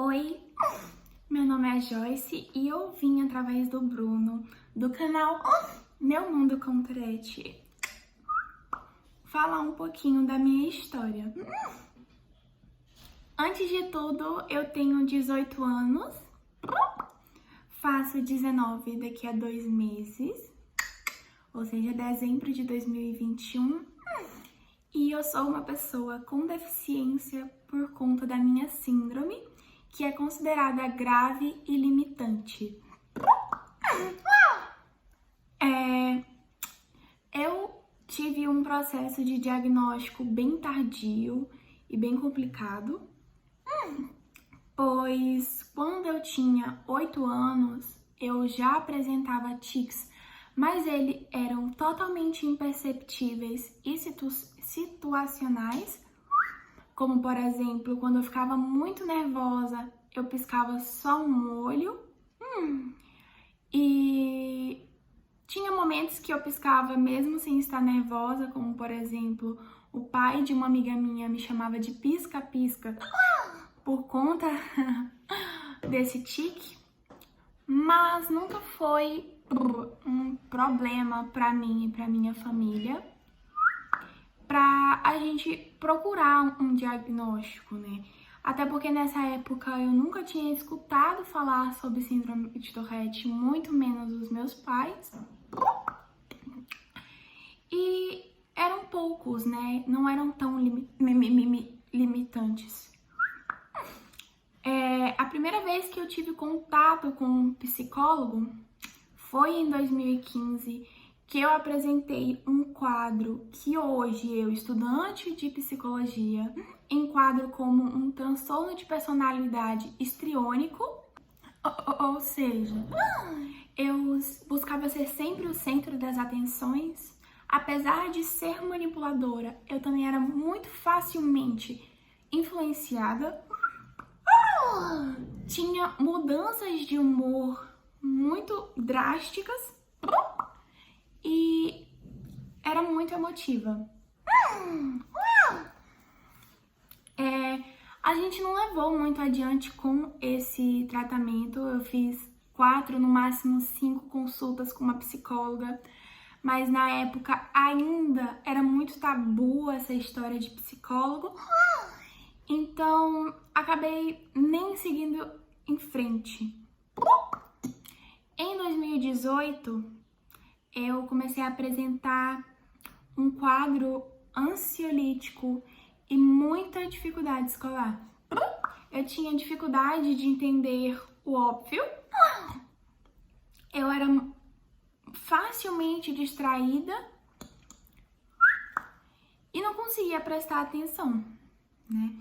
Oi, meu nome é Joyce e eu vim através do Bruno, do canal Meu Mundo com Tourette, falar um pouquinho da minha história. Antes de tudo, eu tenho 18 anos, faço 19 daqui a 2 meses, ou seja, dezembro de 2021, e eu sou uma pessoa com deficiência por conta da minha síndrome, que é considerada grave e limitante. Eu tive um processo de diagnóstico bem tardio e bem complicado, pois quando eu tinha 8 anos, eu já apresentava tics, mas eles eram totalmente imperceptíveis e situacionais, como por exemplo, quando eu ficava muito nervosa, eu piscava só um olho, e tinha momentos que eu piscava mesmo sem estar nervosa, como por exemplo, o pai de uma amiga minha me chamava de pisca-pisca por conta desse tique, mas nunca foi um problema para mim e para minha família para a gente procurar um diagnóstico, né? Até porque nessa época eu nunca tinha escutado falar sobre síndrome de Tourette, muito menos os meus pais. E eram poucos, né? Não eram tão limitantes. A primeira vez que eu tive contato com um psicólogo foi em 2015, que eu apresentei um quadro que hoje eu, estudante de psicologia, enquadro como um transtorno de personalidade histriônico, ou seja, eu buscava ser sempre o centro das atenções. Apesar de ser manipuladora, eu também era muito facilmente influenciada. Tinha mudanças de humor muito drásticas e era muito emotiva. A gente não levou muito adiante com esse tratamento. Eu fiz 4, no máximo 5 consultas com uma psicóloga, mas na época ainda era muito tabu essa história de psicólogo, então acabei nem seguindo em frente. Em 2018, eu comecei a apresentar um quadro ansiolítico e muita dificuldade escolar. Eu tinha dificuldade de entender o óbvio, eu era facilmente distraída e não conseguia prestar atenção, né?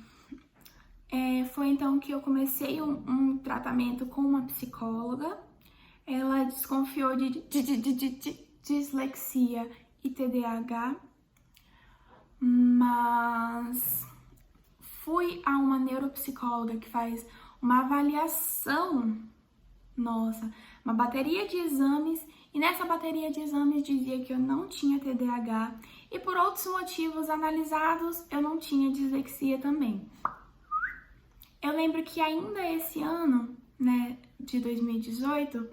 Foi então que eu comecei um tratamento com uma psicóloga. Ela desconfiou de dislexia e TDAH, mas fui a uma neuropsicóloga que faz uma avaliação, uma bateria de exames, e nessa bateria de exames dizia que eu não tinha TDAH e por outros motivos analisados eu não tinha dislexia também. Eu lembro que ainda esse ano, né, de 2018,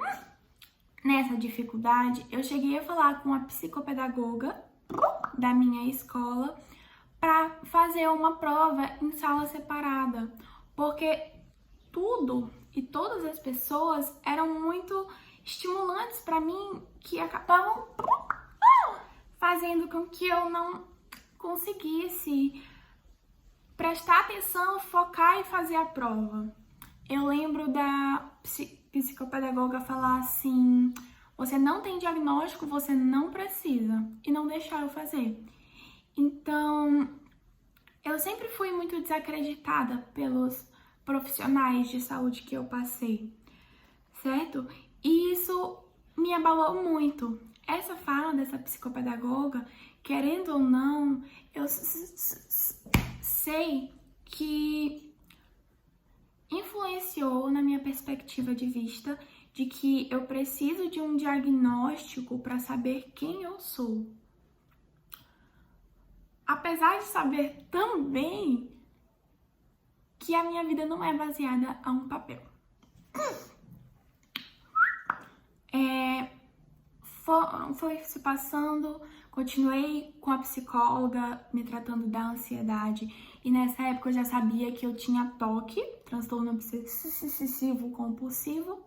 nessa dificuldade, eu cheguei a falar com a psicopedagoga da minha escola para fazer uma prova em sala separada, porque tudo e todas as pessoas eram muito estimulantes para mim, que acabavam fazendo com que eu não conseguisse prestar atenção, focar e fazer a prova. Eu lembro da psicopedagoga falar assim: você não tem diagnóstico, você não precisa, e não deixar eu fazer. Então, eu sempre fui muito desacreditada pelos profissionais de saúde que eu passei, certo? E isso me abalou muito. Essa fala dessa psicopedagoga, querendo ou não, eu sei que influenciou na minha perspectiva de vista de que eu preciso de um diagnóstico para saber quem eu sou. Apesar de saber também que a minha vida não é baseada a um papel. Foi se passando, continuei com a psicóloga me tratando da ansiedade e nessa época eu já sabia que eu tinha TOC, transtorno obsessivo compulsivo,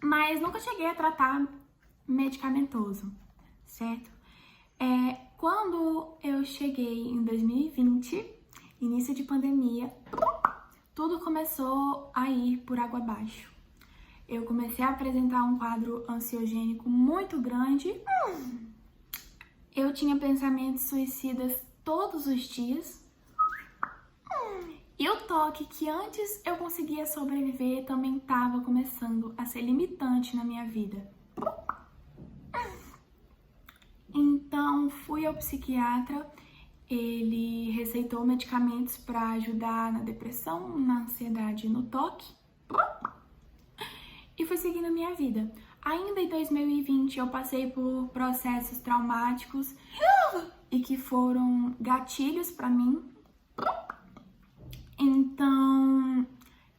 mas nunca cheguei a tratar medicamentoso, certo? Quando eu cheguei em 2020, início de pandemia, tudo começou a ir por água abaixo. Eu comecei a apresentar um quadro ansiogênico muito grande. Eu tinha pensamentos suicidas todos os dias. E o TOC, que antes eu conseguia sobreviver, também estava começando a ser limitante na minha vida. Então, fui ao psiquiatra. Ele receitou medicamentos para ajudar na depressão, na ansiedade e no TOC. E fui seguindo a minha vida. Ainda em 2020 eu passei por processos traumáticos e que foram gatilhos para mim. Então,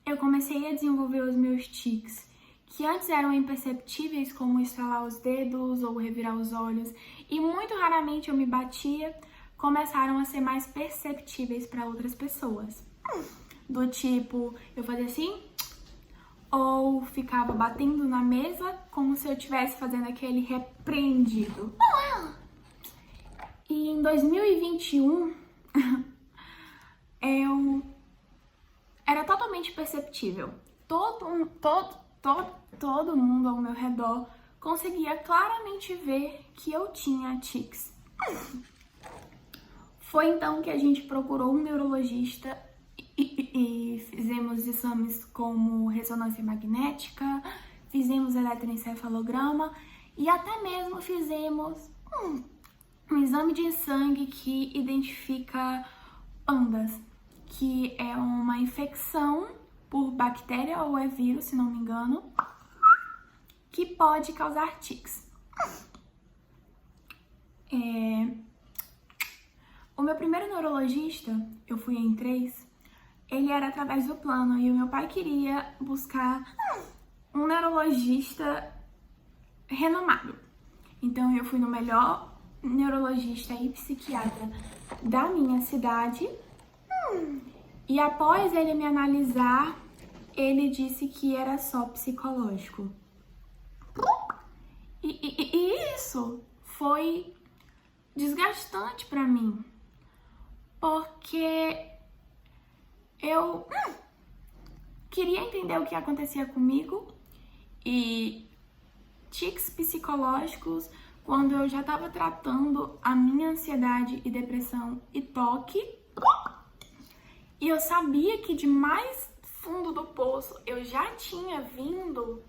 eu comecei a desenvolver os meus tics, que antes eram imperceptíveis, como estralar os dedos ou revirar os olhos, e muito raramente eu me batia, começaram a ser mais perceptíveis para outras pessoas. Do tipo, eu fazia assim, ou ficava batendo na mesa como se eu estivesse fazendo aquele repreendido. E em 2021, eu era totalmente perceptível. Todo mundo ao meu redor conseguia claramente ver que eu tinha tics. Foi então que a gente procurou um neurologista e fizemos exames como ressonância magnética, fizemos eletroencefalograma e até mesmo fizemos um exame de sangue que identifica PANDAS, que é uma infecção por bactéria ou é vírus, se não me engano, que pode causar tics. O meu primeiro neurologista, eu fui em 3, ele era através do plano e o meu pai queria buscar um neurologista renomado. Então eu fui no melhor neurologista e psiquiatra da minha cidade e após ele me analisar, ele disse que era só psicológico. E isso foi desgastante pra mim, porque eu queria entender o que acontecia comigo e tics psicológicos quando eu já estava tratando a minha ansiedade e depressão e TOC. E eu sabia que de mais fundo do poço eu já tinha vindo.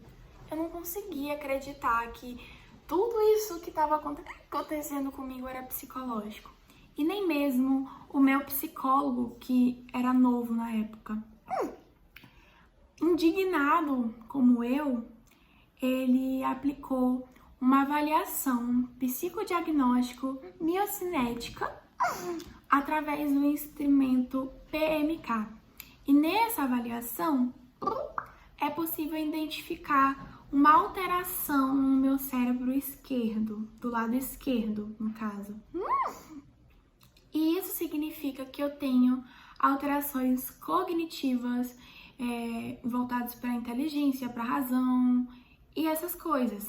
Eu não conseguia acreditar que tudo isso que estava acontecendo comigo era psicológico. E nem mesmo o meu psicólogo, que era novo na época. Indignado como eu, ele aplicou uma avaliação psicodiagnóstico miocinética através do instrumento PMK. E nessa avaliação é possível identificar uma alteração no meu cérebro esquerdo, do lado esquerdo, no caso. E isso significa que eu tenho alterações cognitivas voltadas para a inteligência, para a razão e essas coisas.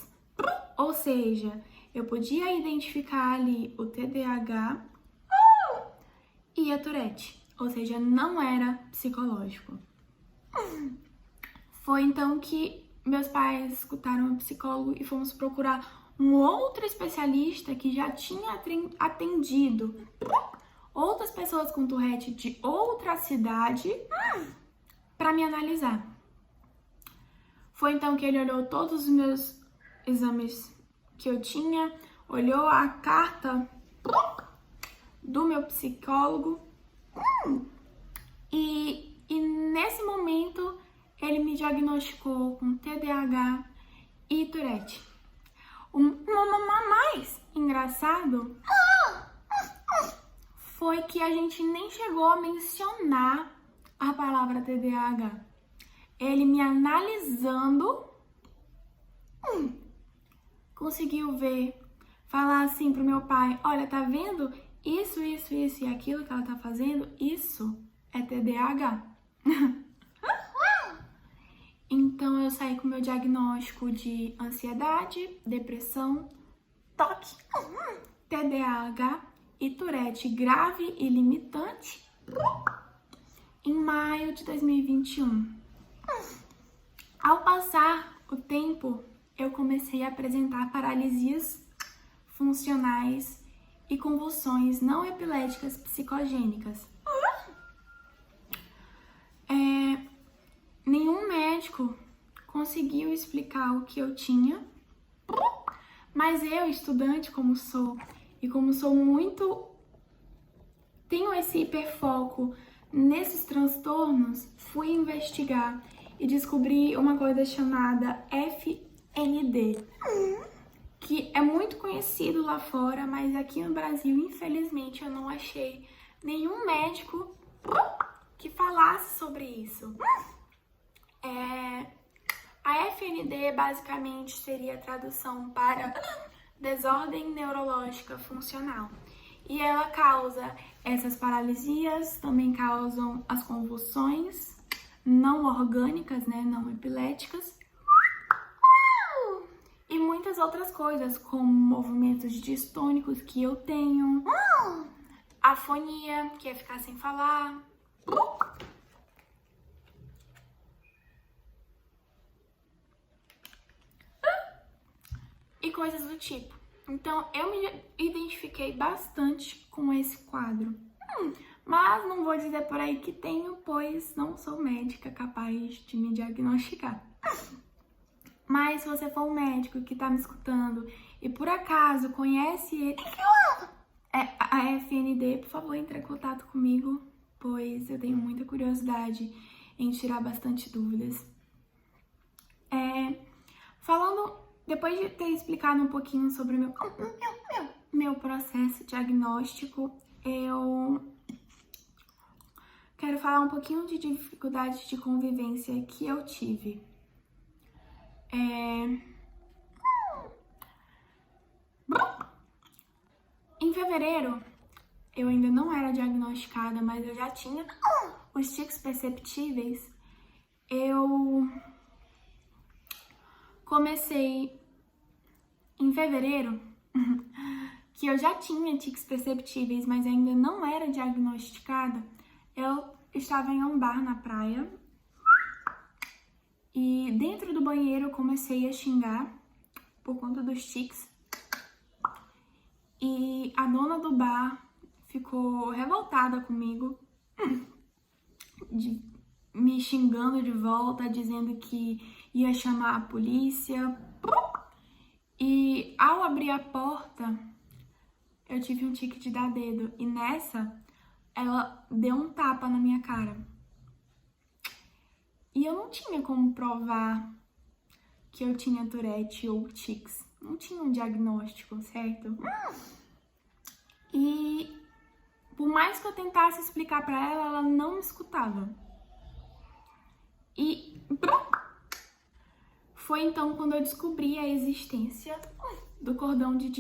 Ou seja, eu podia identificar ali o TDAH e a Tourette, ou seja, não era psicológico. Foi então que meus pais escutaram um psicólogo e fomos procurar um outro especialista que já tinha atendido outras pessoas com Tourette de outra cidade para me analisar. Foi então que ele olhou todos os meus exames que eu tinha, olhou a carta do meu psicólogo e nesse momento ele me diagnosticou com TDAH e Tourette. O mais engraçado foi que a gente nem chegou a mencionar a palavra TDAH. Ele me analisando, conseguiu ver, falar assim pro meu pai, olha, tá vendo? Isso e aquilo que ela tá fazendo, isso é TDAH. Então eu saí com o meu diagnóstico de ansiedade, depressão, toque, TDAH e Tourette grave e limitante em maio de 2021. Ao passar o tempo, eu comecei a apresentar paralisias funcionais e convulsões não epiléticas psicogênicas. Nenhum médico conseguiu explicar o que eu tinha, mas eu, estudante como sou, e como sou muito... tenho esse hiperfoco nesses transtornos, fui investigar e descobri uma coisa chamada FND, que é muito conhecido lá fora, mas aqui no Brasil, infelizmente, eu não achei nenhum médico que falasse sobre isso. A FND basicamente seria a tradução para desordem neurológica funcional. E ela causa essas paralisias, também causam as convulsões não orgânicas, né, não epiléticas. E muitas outras coisas, como movimentos distônicos que eu tenho, afonia, que é ficar sem falar, e coisas do tipo. Então, eu me identifiquei bastante com esse quadro. Mas não vou dizer por aí que tenho, pois não sou médica capaz de me diagnosticar. Mas se você for um médico que tá me escutando e por acaso conhece a FND, por favor, entre em contato comigo, pois eu tenho muita curiosidade em tirar bastante dúvidas. Depois de ter explicado um pouquinho sobre o meu processo diagnóstico, eu quero falar um pouquinho de dificuldades de convivência que eu tive. Em fevereiro, eu ainda não era diagnosticada, mas eu já tinha os tics perceptíveis. Eu comecei em fevereiro, que eu já tinha tics perceptíveis, mas ainda não era diagnosticada. Eu estava em um bar na praia e dentro do banheiro eu comecei a xingar por conta dos tics. E a dona do bar ficou revoltada comigo, me xingando de volta, dizendo que ia chamar a polícia. E ao abrir a porta, eu tive um tique de dar dedo. E nessa, ela deu um tapa na minha cara. E eu não tinha como provar que eu tinha Tourette ou tics. Não tinha um diagnóstico, certo? E por mais que eu tentasse explicar pra ela, ela não me escutava. E foi então quando eu descobri a existência do cordão de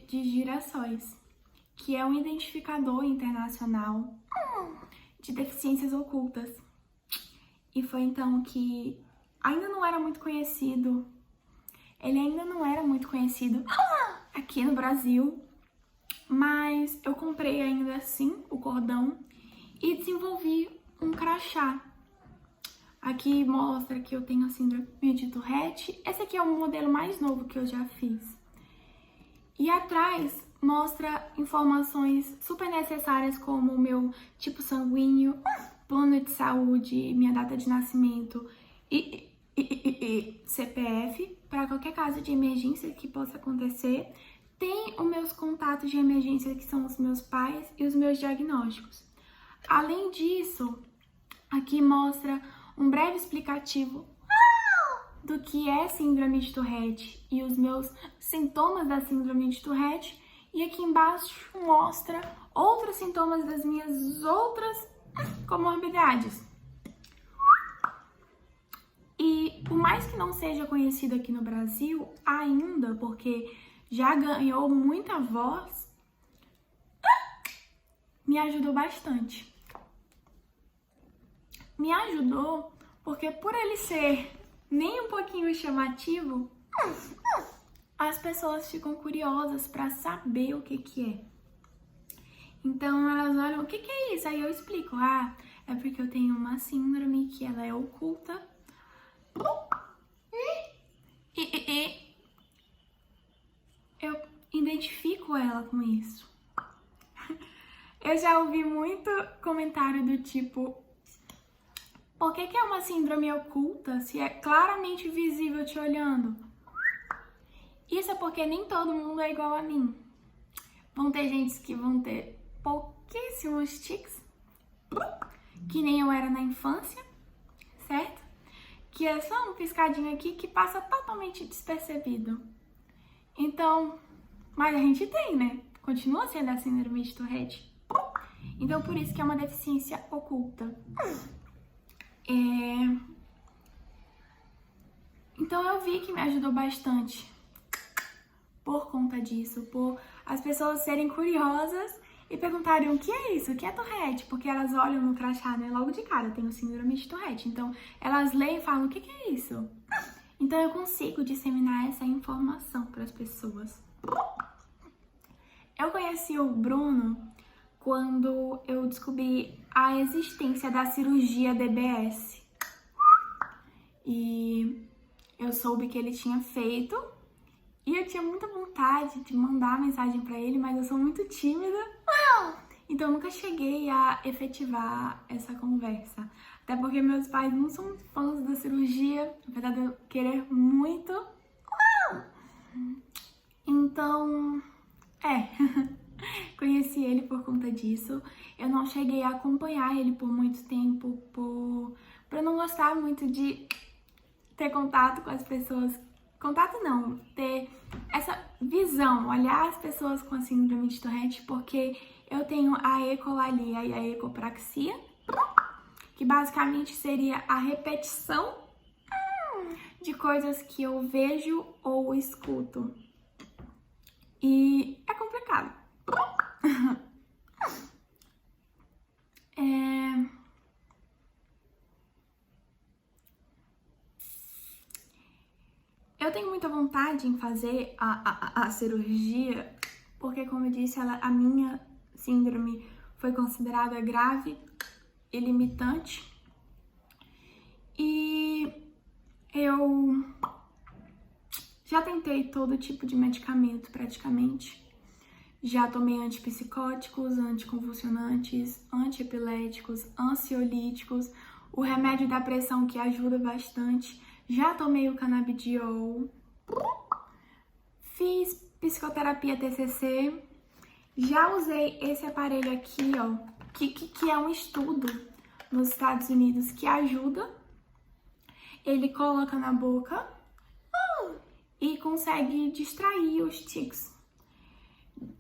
girassóis, que é um identificador internacional de deficiências ocultas. E foi então que ainda não era muito conhecido. Ele ainda não era muito conhecido aqui no Brasil, mas eu comprei ainda assim o cordão e desenvolvi um crachá. Aqui mostra que eu tenho a síndrome de Tourette. Esse aqui é o modelo mais novo que eu já fiz. E atrás mostra informações super necessárias como o meu tipo sanguíneo, plano de saúde, minha data de nascimento e CPF, para qualquer caso de emergência que possa acontecer. Tem os meus contatos de emergência, que são os meus pais, e os meus diagnósticos. Além disso, aqui mostra um breve explicativo do que é síndrome de Tourette e os meus sintomas da síndrome de Tourette. E aqui embaixo mostra outros sintomas das minhas outras comorbidades. E por mais que não seja conhecido aqui no Brasil ainda, porque já ganhou muita voz, me ajudou bastante. Me ajudou porque por ele ser nem um pouquinho chamativo, as pessoas ficam curiosas para saber o que é. Então elas olham, o que é isso? Aí eu explico, é porque eu tenho uma síndrome que ela é oculta. E eu identifico ela com isso. Eu já ouvi muito comentário do tipo, por que é uma síndrome oculta se é claramente visível te olhando? Isso é porque nem todo mundo é igual a mim. Vão ter gente que vão ter pouquíssimos tics, que nem eu era na infância, certo? Que é só um piscadinho aqui que passa totalmente despercebido. Então, mas a gente tem, né? Continua sendo a síndrome de Tourette. Então, por isso que é uma deficiência oculta. Então, eu vi que me ajudou bastante por conta disso, por as pessoas serem curiosas e perguntarem o que é isso, o que é Tourette, porque elas olham no crachá, né, logo de cara, eu tenho síndrome de Tourette, então elas leem e falam, o que é isso? Então eu consigo disseminar essa informação para as pessoas. Eu conheci o Bruno quando eu descobri a existência da cirurgia DBS. E eu soube que ele tinha feito e eu tinha muita vontade de mandar mensagem pra ele, mas eu sou muito tímida. Então eu nunca cheguei a efetivar essa conversa. Até porque meus pais não são fãs da cirurgia, apesar de eu querer muito. Então, conheci ele por conta disso. Eu não cheguei a acompanhar ele por muito tempo, por eu não gostar muito de ter contato com as pessoas. Contato não, ter essa visão, olhar as pessoas com a síndrome de Tourette, porque eu tenho a ecolalia e a ecopraxia, que basicamente seria a repetição de coisas que eu vejo ou escuto. E é complicado. Eu tenho muita vontade em fazer a cirurgia, porque, como eu disse, a minha síndrome foi considerada grave e limitante. E eu já tentei todo tipo de medicamento, praticamente. Já tomei antipsicóticos, anticonvulsionantes, antiepiléticos, ansiolíticos, o remédio da pressão que ajuda bastante. Já tomei o canabidiol, fiz psicoterapia TCC, já usei esse aparelho aqui, ó, que é um estudo nos Estados Unidos que ajuda. Ele coloca na boca e consegue distrair os tics.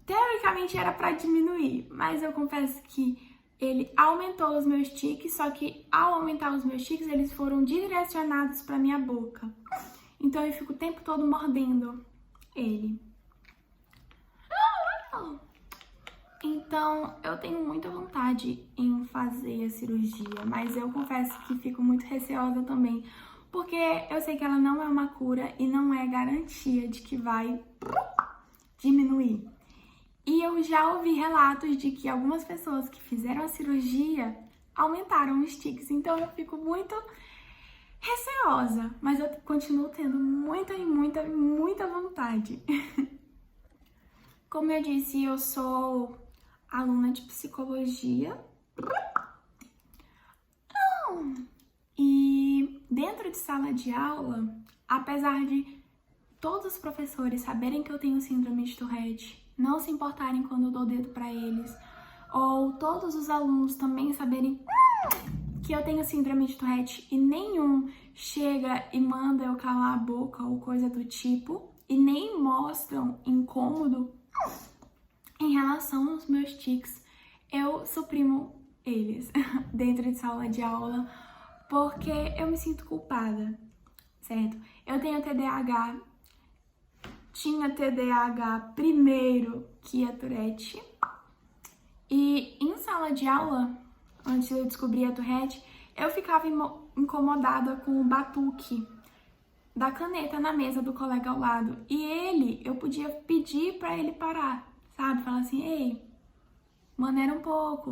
Teoricamente era para diminuir, mas eu confesso que ele aumentou os meus tiques, só que ao aumentar os meus tiques, eles foram direcionados para minha boca. Então eu fico o tempo todo mordendo ele. Então eu tenho muita vontade em fazer a cirurgia, mas eu confesso que fico muito receosa também, porque eu sei que ela não é uma cura e não é garantia de que vai diminuir. E eu já ouvi relatos de que algumas pessoas que fizeram a cirurgia aumentaram os tiques, então eu fico muito receosa, mas eu continuo tendo muita vontade. Como eu disse, eu sou aluna de psicologia. E dentro de sala de aula, apesar de todos os professores saberem que eu tenho síndrome de Tourette, não se importarem quando eu dou o dedo pra eles, ou todos os alunos também saberem que eu tenho síndrome de Tourette e nenhum chega e manda eu calar a boca ou coisa do tipo, e nem mostram incômodo em relação aos meus tics, eu suprimo eles dentro de sala de aula, porque eu me sinto culpada, certo? Eu tenho TDAH, tinha TDAH primeiro que a Tourette, e em sala de aula, antes de eu descobrir a Tourette, eu ficava incomodada com o batuque da caneta na mesa do colega ao lado. E eu podia pedir pra ele parar, sabe? Falar assim, ei, maneira um pouco.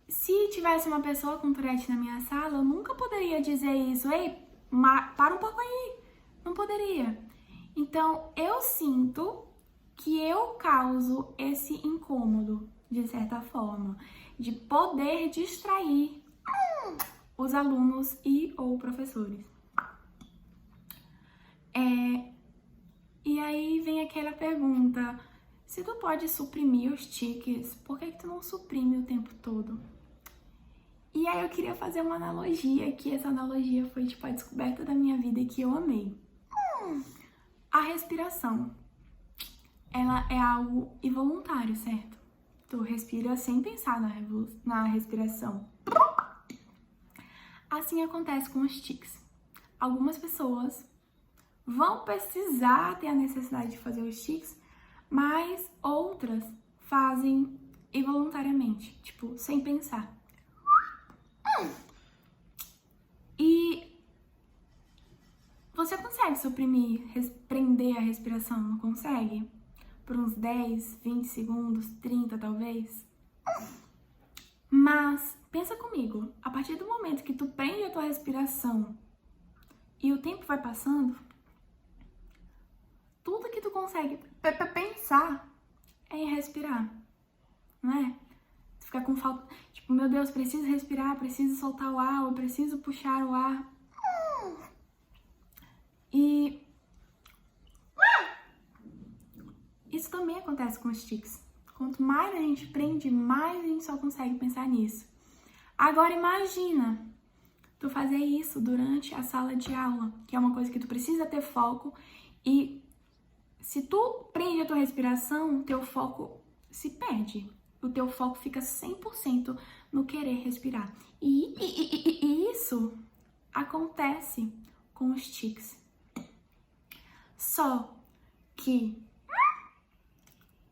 Se tivesse uma pessoa com Tourette na minha sala, eu nunca poderia dizer isso. Ei, para um pouco aí. Não poderia. Então, eu sinto que eu causo esse incômodo, de certa forma, de poder distrair os alunos e ou professores. E aí vem aquela pergunta, se tu pode suprimir os tiques, por que tu não suprime o tempo todo? E aí eu queria fazer uma analogia, que essa analogia foi tipo a descoberta da minha vida que eu amei. A respiração, ela é algo involuntário, certo? Tu respira sem pensar na respiração. Assim acontece com os tiques. Algumas pessoas vão precisar ter a necessidade de fazer os tiques, mas outras fazem involuntariamente, tipo, sem pensar. E você consegue suprimir, prender a respiração, não consegue? Por uns 10, 20 segundos, 30 talvez? Mas, pensa comigo, a partir do momento que tu prende a tua respiração e o tempo vai passando, tudo que tu consegue pensar é em respirar, não é? Tu fica com falta, tipo, meu Deus, preciso respirar, preciso soltar o ar, eu preciso puxar o ar. E isso também acontece com os tiques. Quanto mais a gente prende, mais a gente só consegue pensar nisso. Agora imagina tu fazer isso durante a sala de aula, que é uma coisa que tu precisa ter foco, e se tu prende a tua respiração, teu foco se perde. O teu foco fica 100% no querer respirar. E isso acontece com os tiques. Só que,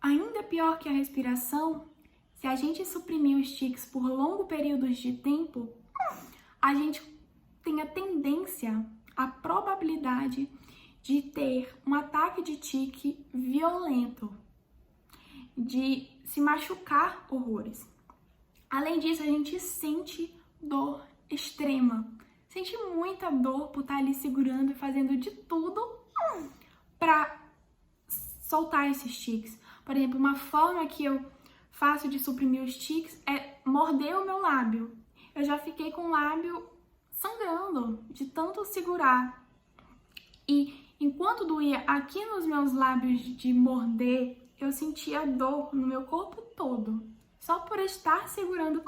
ainda pior que a respiração, se a gente suprimir os tiques por longos períodos de tempo, a gente tem a tendência, a probabilidade de ter um ataque de tique violento, de se machucar horrores. Além disso, a gente sente dor extrema, sente muita dor por estar ali segurando e fazendo de tudo para soltar esses tiques. Por exemplo, uma forma que eu faço de suprimir os tiques é morder o meu lábio. Eu já fiquei com o lábio sangrando de tanto segurar. E enquanto doía aqui nos meus lábios de morder, eu sentia dor no meu corpo todo, só por estar segurando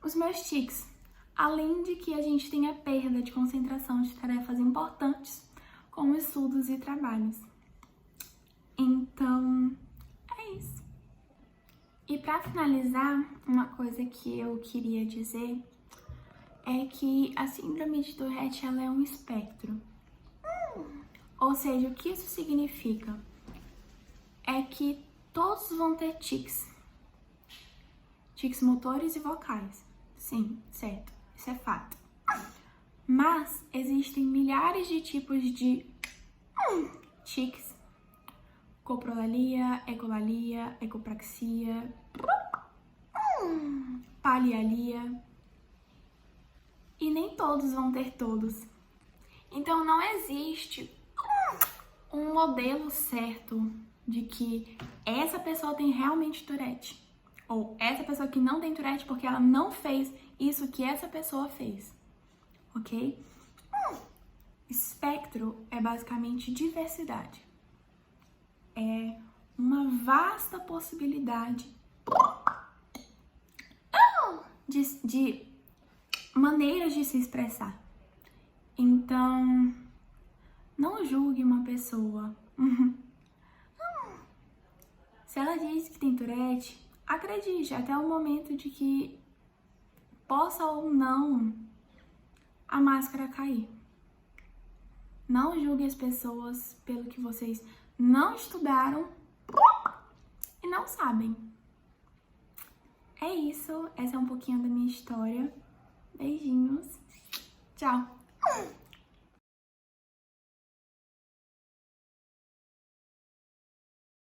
os meus tiques. Além de que a gente tem a perda de concentração de tarefas importantes, como estudos e trabalhos. Então, é isso. E para finalizar, uma coisa que eu queria dizer é que a síndrome de Tourette, ela é um espectro. Ou seja, o que isso significa? É que todos vão ter tiques. Tiques motores e vocais. Sim, certo. Isso é fato. Mas existem milhares de tipos de tiques. Coprolalia, ecolalia, ecopraxia, palialia. E nem todos vão ter todos. Então não existe um modelo certo de que essa pessoa tem realmente Tourette. Ou essa pessoa que não tem Tourette porque ela não fez isso que essa pessoa fez. Ok? Espectro é basicamente diversidade. É uma vasta possibilidade de maneiras de se expressar. Então, não julgue uma pessoa Se ela diz que tem Tourette, acredite até o momento de que possa ou não a máscara cair. Não julgue as pessoas pelo que vocês não estudaram e não sabem. É isso, essa é um pouquinho da minha história. Beijinhos. Tchau.